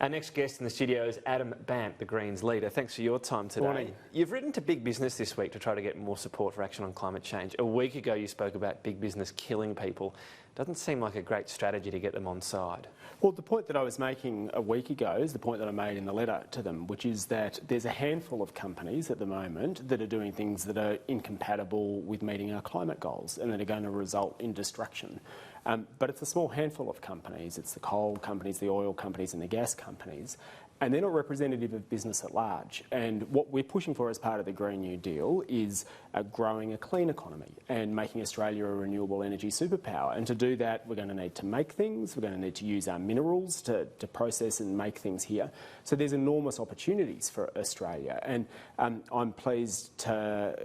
Our next guest in the studio is Adam Bandt, the Greens leader. Thanks for your time today. Morning. You've written to Big Business this week to try to get more support for action on climate change. A week ago you spoke about big business killing people. Doesn't seem like a great strategy to get them on side. Well, the point that I was making a week ago is the point that I made in the letter to them, which is that there's a handful of companies at the moment that are doing things that are incompatible with meeting our climate goals and that are going to result in destruction. But it's a small handful of companies. It's the coal companies, the oil companies and the gas companies. And they're not representative of business at large. And what we're pushing for as part of the Green New Deal is growing a clean economy and making Australia a renewable energy superpower. And to do that, we're going to need to make things. We're going to need to use our minerals to process and make things here. So there's enormous opportunities for Australia. And I'm pleased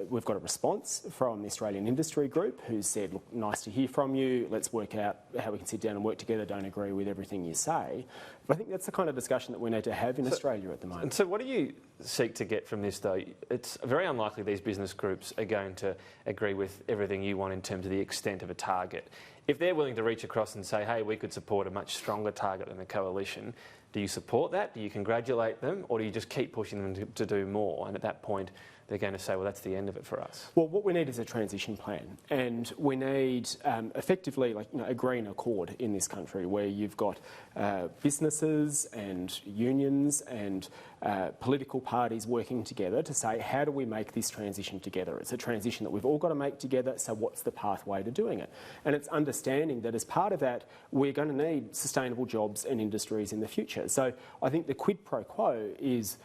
we've got a response from the Australian Industry Group who said, look, nice to hear from you. Let's work out how we can sit down and work together. Don't agree with everything you say. But I think that's the kind of discussion that we need to have in Australia at the moment. And so what do you seek to get from this, though? It's very unlikely these business groups are going to agree with everything you want in terms of the extent of a target. If they're willing to reach across and say, hey, we could support a much stronger target than the coalition, do you support that? Do you congratulate them? Or do you just keep pushing them to do more? And at that point, they're going to say, well, that's the end of it for us. Well, what we need is a transition plan, and we need effectively a green accord in this country where you've got businesses and unions and political parties working together to say, how do we make this transition together? It's a transition that we've all got to make together, so what's the pathway to doing it? And it's understanding that as part of that, we're going to need sustainable jobs and industries in the future. So I think the quid pro quo is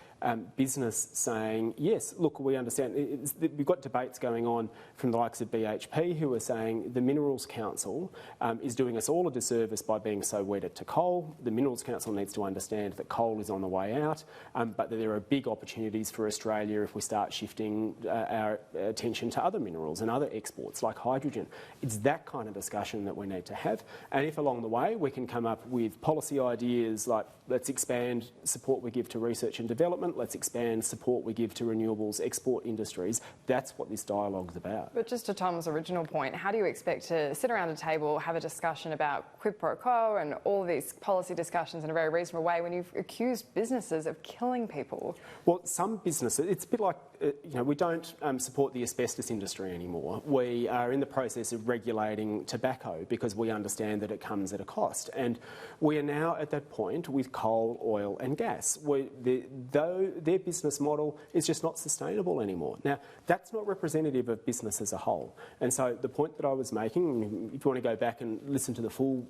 business saying, yes, look, we understand. We've got debates going on from the likes of BHP who are saying the Minerals Council is doing us all a disservice by being so wedded to coal. The Minerals Council needs to understand that coal is on the way out, but that there are big opportunities for Australia if we start shifting our attention to other minerals and other exports like hydrogen. It's that kind of discussion that we need to have. And if along the way we can come up with policy ideas like let's expand support we give to research and development, let's expand support we give to renewables export industries. That's what this dialogue's about. But just to Tom's original point, how do you expect to sit around a table, have a discussion about quid pro quo and all of these policy discussions in a very reasonable way when you've accused businesses of killing people? Well, some businesses, it's a bit like, we don't support the asbestos industry anymore. We are in the process of regulating tobacco because we understand that it comes at a cost. And we are now at that point with coal, oil and gas. Though their business model is just not sustainable anymore. Now, that's not representative of business as a whole. And so the point that I was making, if you want to go back and listen to the full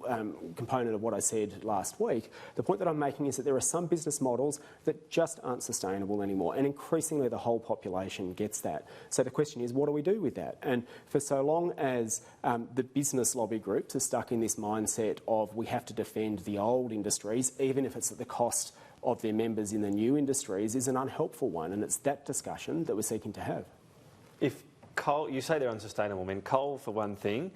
component of what I said last week, the point that I'm making is that there are some business models that just aren't sustainable anymore. And increasingly the whole population gets that. So the question is, what do we do with that? And for so long as the business lobby groups are stuck in this mindset of we have to defend the old industries, even if it's at the cost of their members in the new industries, is an unhelpful one, and it's that discussion that we're seeking to have. If coal, you say they're unsustainable, I mean, coal for one thing,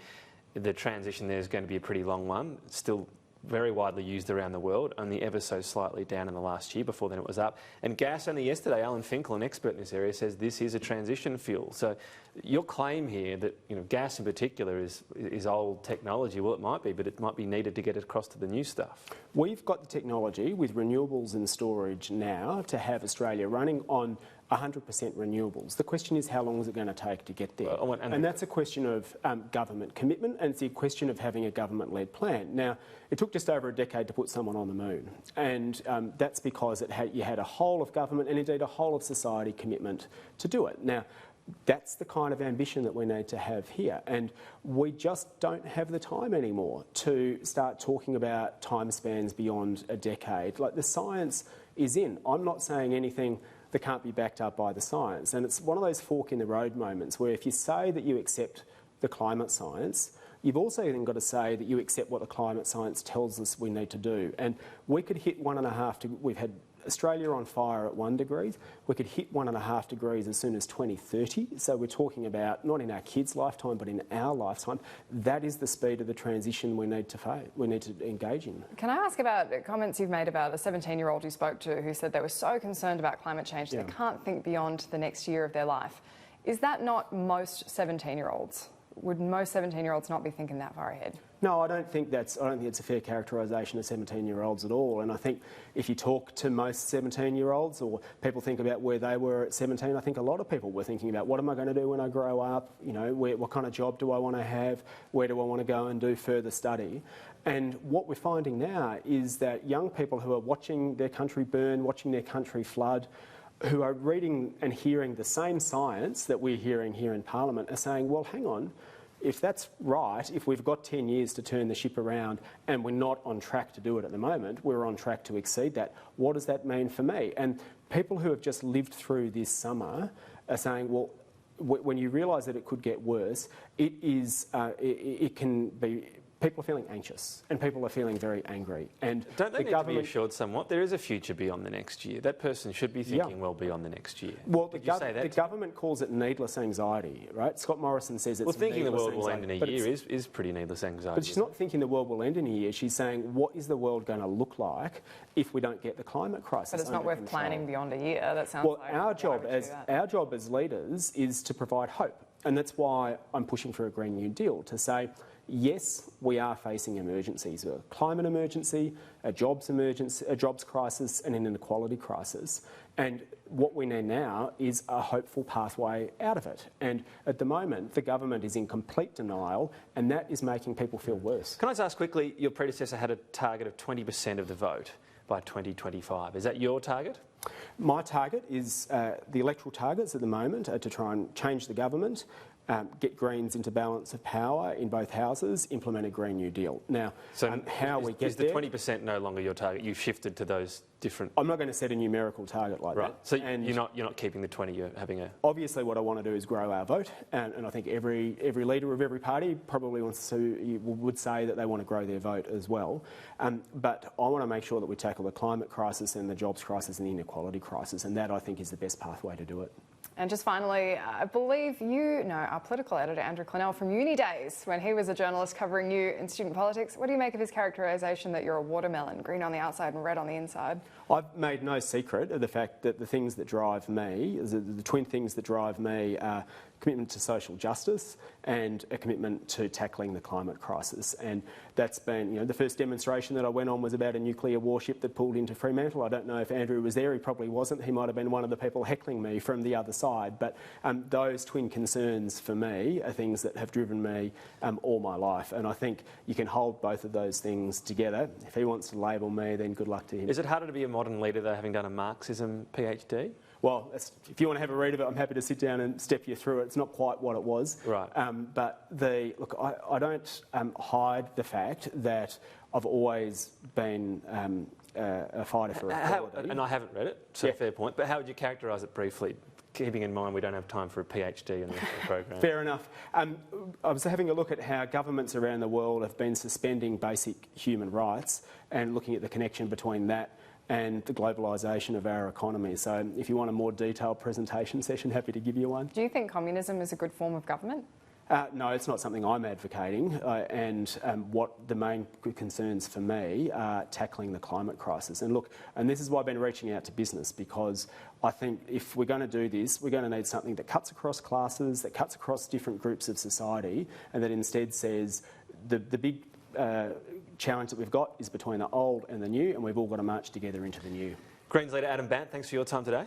the transition there is going to be a pretty long one. It's still very widely used around the world, only ever so slightly down in the last year. Before then it was up. And gas, only yesterday, Alan Finkel, an expert in this area, says this is a transition fuel. So your claim here that gas in particular is old technology, well, it might be, but it might be needed to get it across to the new stuff. We've got the technology with renewables and storage now to have Australia running on 100% renewables. The question is, how long is it going to take to get there? And that's a question of government commitment, and it's a question of having a government-led plan. Now, it took just over a decade to put someone on the moon, and that's because you had a whole of government and indeed a whole of society commitment to do it. Now, that's the kind of ambition that we need to have here, and we just don't have the time anymore to start talking about time spans beyond a decade. Like, the science is in. I'm not saying anything that can't be backed up by the science, and it's one of those fork in the road moments where if you say that you accept the climate science, you've also then got to say that you accept what the climate science tells us we need to do. And we could hit 1.5 we've had Australia on fire at 1 degree. We could hit 1.5 degrees as soon as 2030. So we're talking about not in our kids' lifetime, but in our lifetime. That is the speed of the transition we need to engage in. Can I ask about comments you've made about a 17-year-old you spoke to who said they were so concerned about climate change they can't think beyond the next year of their life? Is that not most 17-year-olds? would most 17-year-olds not be thinking that far ahead? No, I don't think it's a fair characterisation of 17-year-olds at all. And I think if you talk to most 17-year-olds, or people think about where they were at 17, I think a lot of people were thinking about, what am I going to do when I grow up? You know, what kind of job do I want to have? Where do I want to go and do further study? And what we're finding now is that young people who are watching their country burn, watching their country flood, who are reading and hearing the same science that we're hearing here in Parliament, are saying, well, hang on, if that's right, if we've got 10 years to turn the ship around and we're not on track to do it at the moment, we're on track to exceed that, what does that mean for me? And people who have just lived through this summer are saying, well, when you realise that it could get worse, it can be... People are feeling anxious and people are feeling very angry. And don't they need to be assured somewhat? There is a future beyond the next year. That person should be thinking well beyond the next year. Well, the government calls it needless anxiety, right? Scott Morrison says it's well, thinking the world will anxiety, end in a year is pretty needless anxiety. But she's not thinking the world will end in a year. She's saying, what is the world going to look like if we don't get the climate crisis But it's not worth control? planning beyond a year. That sounds like our job as leaders is to provide hope. And that's why I'm pushing for a Green New Deal, to say, yes, we are facing emergencies: a climate emergency, a jobs emergency, a jobs crisis, and an inequality crisis. And what we need now is a hopeful pathway out of it. And at the moment, the government is in complete denial, and that is making people feel worse. Can I just ask quickly, your predecessor had a target of 20% of the vote by 2025. Is that your target? My target is, the electoral targets at the moment are to try and change the government, get Greens into balance of power in both houses, implement a Green New Deal. Now, how we get there... Is the 20% no longer your target? You've shifted to those different... I'm not going to set a numerical target like that. So you're not keeping the 20, you're having a... Obviously what I want to do is grow our vote, and I think every leader of every party probably would say that they want to grow their vote as well. But I want to make sure that we tackle the climate crisis and the jobs crisis and the inequality crisis, and that I think is the best pathway to do it. And just finally, I believe you know our political editor, Andrew Clennell, from uni days when he was a journalist covering you in student politics. What do you make of his characterisation that you're a watermelon, green on the outside and red on the inside? I've made no secret of the fact that the things that drive me, the twin things that drive me, are commitment to social justice and a commitment to tackling the climate crisis. And that's been, the first demonstration that I went on was about a nuclear warship that pulled into Fremantle. I don't know if Andrew was there, he probably wasn't. He might have been one of the people heckling me from the other side. But those twin concerns for me are things that have driven me all my life. And I think you can hold both of those things together. If he wants to label me, then good luck to him. Is it harder to be a modern leader though, having done a Marxism PhD? Well, if you want to have a read of it, I'm happy to sit down and step you through it. It's not quite what it was. Right. But I don't hide the fact that I've always been a fighter for equality. And I haven't read it, so fair point. But how would you characterise it briefly, keeping in mind we don't have time for a PhD in the program? Fair enough. I was having a look at how governments around the world have been suspending basic human rights and looking at the connection between that and the globalisation of our economy. So if you want a more detailed presentation session, happy to give you one. Do you think communism is a good form of government? No, it's not something I'm advocating, and what the main concerns for me are tackling the climate crisis. And look, and this is why I've been reaching out to business, because I think if we're going to do this, we're going to need something that cuts across classes, that cuts across different groups of society, and that instead says the big challenge that we've got is between the old and the new, and we've all got to march together into the new. Greens leader Adam Bandt, thanks for your time today.